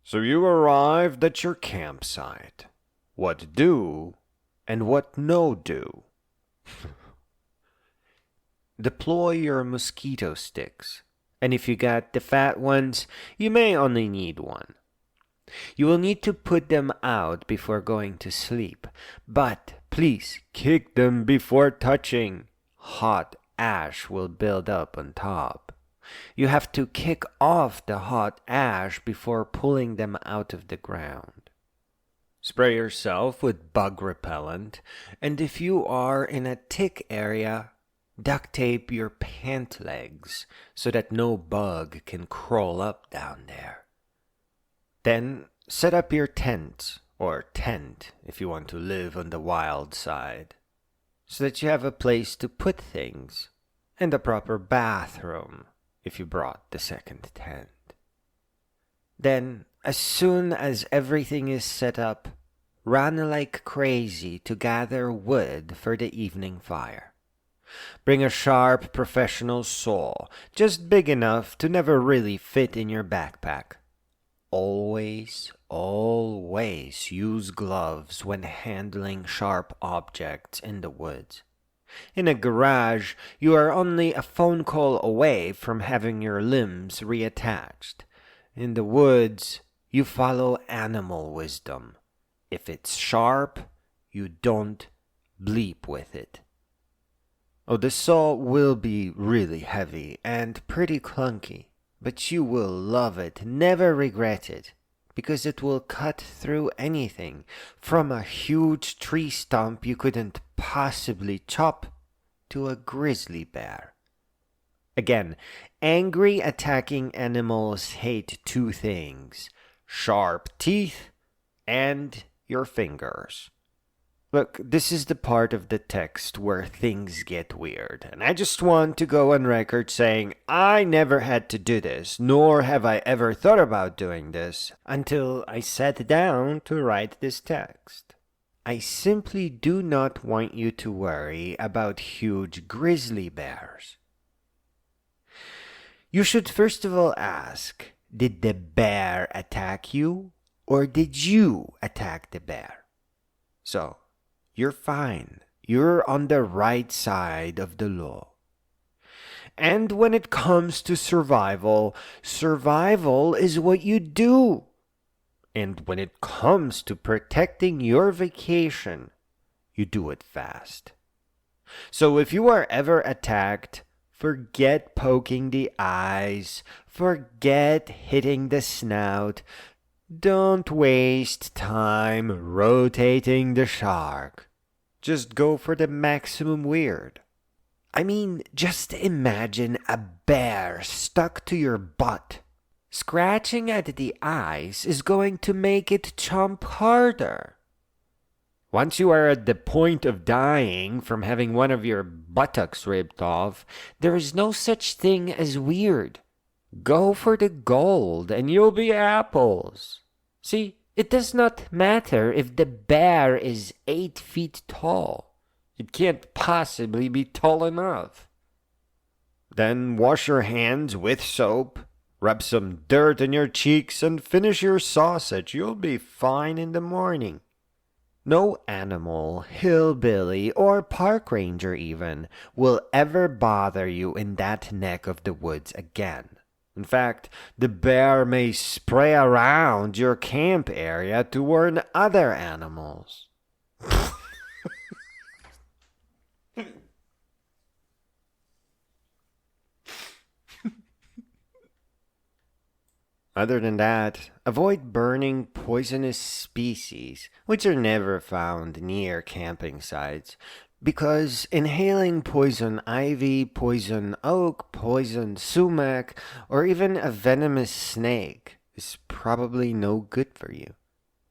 So you arrived at your campsite. What do and what no do? Deploy your mosquito sticks, and if you got the fat ones, you may only need one. You will need to put them out before going to sleep, but please kick them before touching. Hot ash will build up on top. You have to kick off the hot ash before pulling them out of the ground. Spray yourself with bug repellent, and if you are in a tick area, duct tape your pant legs so that no bug can crawl up down there. Then set up your tent, or tent if you want to live on the wild side, so that you have a place to put things, and a proper bathroom if you brought the second tent. Then, as soon as everything is set up, run like crazy to gather wood for the evening fire. Bring a sharp professional saw, just big enough to never really fit in your backpack. Always, always use gloves when handling sharp objects in the woods. In a garage, you are only a phone call away from having your limbs reattached. In the woods, you follow animal wisdom. If it's sharp, you don't bleep with it. Oh, the saw will be really heavy and pretty clunky, but you will love it, never regret it, because it will cut through anything, from a huge tree stump you couldn't possibly chop to a grizzly bear. Again, angry attacking animals hate two things: sharp teeth and your fingers. Look, this is the part of the text where things get weird, and I just want to go on record saying I never had to do this, nor have I ever thought about doing this, until I sat down to write this text. I simply do not want you to worry about huge grizzly bears. You should first of all ask, did the bear attack you, or did you attack the bear? So, you're fine. You're on the right side of the law. And when it comes to survival, survival is what you do. And when it comes to protecting your vacation, you do it fast. So if you are ever attacked, forget poking the eyes, forget hitting the snout. Don't waste time rotating the shark. Just go for the maximum weird. I mean, just imagine a bear stuck to your butt. Scratching at the eyes is going to make it chomp harder. Once you are at the point of dying from having one of your buttocks ripped off, there is no such thing as weird. Go for the gold and you'll be apples. See, it does not matter if the bear is 8 feet tall. It can't possibly be tall enough. Then wash your hands with soap, rub some dirt on your cheeks, and finish your sausage. You'll be fine in the morning. No animal, hillbilly, or park ranger even, will ever bother you in that neck of the woods again. In fact, the bear may spray around your camp area to warn other animals. Other than that, avoid burning poisonous species, which are never found near camping sites, because inhaling poison ivy, poison oak, poison sumac, or even a venomous snake is probably no good for you.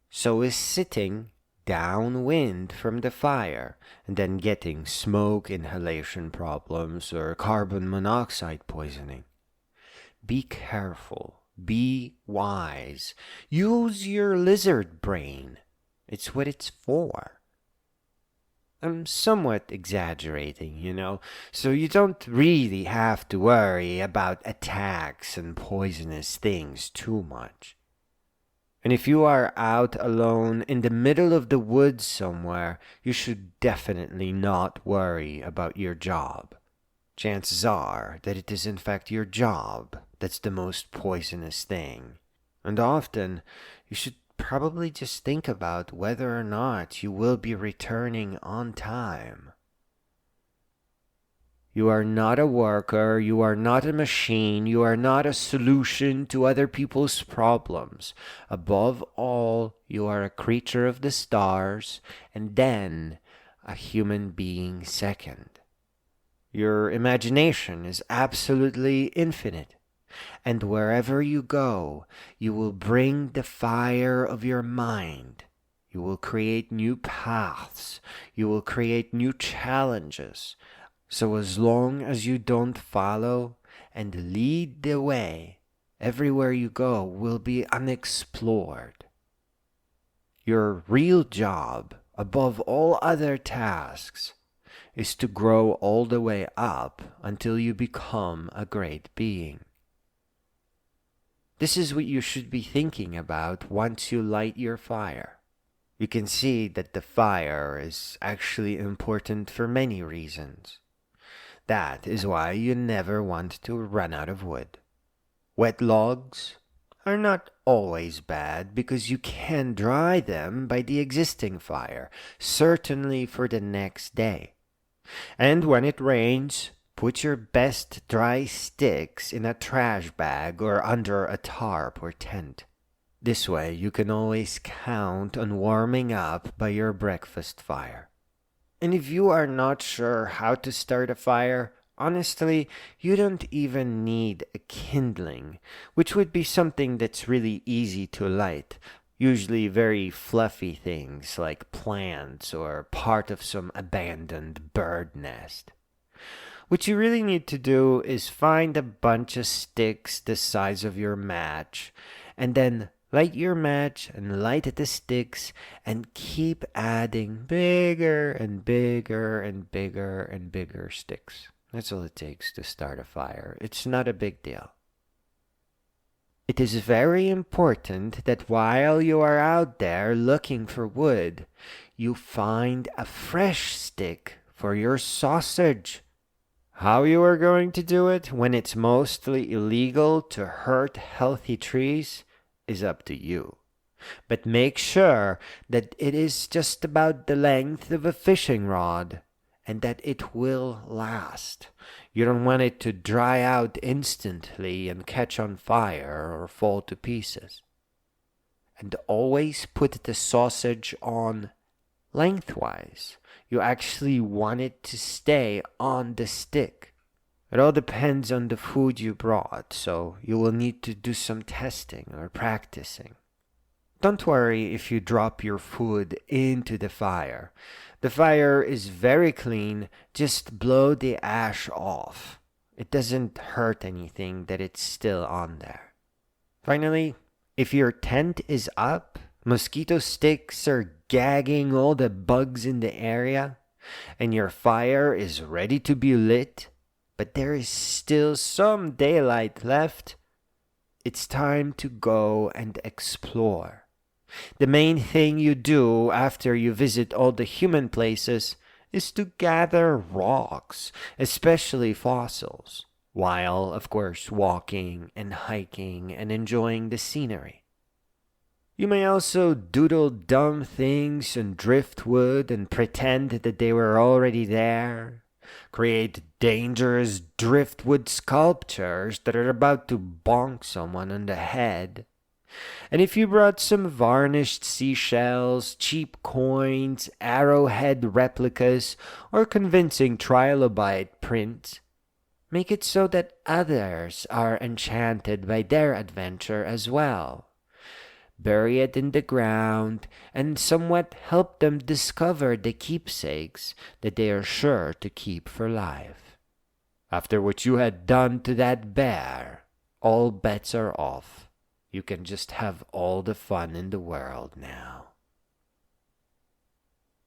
So is sitting downwind from the fire and then getting smoke inhalation problems or carbon monoxide poisoning. Be careful. Be wise. Use your lizard brain. It's what it's for. I'm somewhat exaggerating, so you don't really have to worry about attacks and poisonous things too much. And if you are out alone in the middle of the woods somewhere, you should definitely not worry about your job. Chances are that it is in fact your job that's the most poisonous thing. And often, you should probably just think about whether or not you will be returning on time. You are not a worker, you are not a machine, you are not a solution to other people's problems. Above all, you are a creature of the stars, and then a human being second. Your imagination is absolutely infinite, and wherever you go, you will bring the fire of your mind. You will create new paths, you will create new challenges. So as long as you don't follow and lead the way, everywhere you go will be unexplored. Your real job, above all other tasks, is to grow all the way up until you become a great being. This is what you should be thinking about once you light your fire. You can see that the fire is actually important for many reasons. That is why you never want to run out of wood. Wet logs are not always bad because you can dry them by the existing fire, certainly for the next day. And when it rains, put your best dry sticks in a trash bag or under a tarp or tent. This way you can always count on warming up by your breakfast fire. And if you are not sure how to start a fire, honestly, you don't even need a kindling, which would be something that's really easy to light. Usually very fluffy things like plants or part of some abandoned bird nest. What you really need to do is find a bunch of sticks the size of your match, and then light your match and light the sticks and keep adding bigger and bigger and bigger and bigger sticks. That's all it takes to start a fire. It's not a big deal. It is very important that while you are out there looking for wood, you find a fresh stick for your sausage. How you are going to do it when it's mostly illegal to hurt healthy trees is up to you. But make sure that it is just about the length of a fishing rod and that it will last. You don't want it to dry out instantly and catch on fire or fall to pieces. And always put the sausage on lengthwise. You actually want it to stay on the stick. It all depends on the food you brought, so you will need to do some testing or practicing. Don't worry if you drop your food into the fire. The fire is very clean, just blow the ash off. It doesn't hurt anything that it's still on there. Finally, if your tent is up, mosquito sticks are gagging all the bugs in the area, and your fire is ready to be lit, but there is still some daylight left, it's time to go and explore. The main thing you do after you visit all the human places is to gather rocks, especially fossils, while, of course, walking and hiking and enjoying the scenery. You may also doodle dumb things on driftwood and pretend that they were already there. Create dangerous driftwood sculptures that are about to bonk someone on the head. And if you brought some varnished seashells, cheap coins, arrowhead replicas, or convincing trilobite prints, make it so that others are enchanted by their adventure as well. Bury it in the ground, and somewhat help them discover the keepsakes that they are sure to keep for life. After what you had done to that bear, all bets are off. You can just have all the fun in the world now.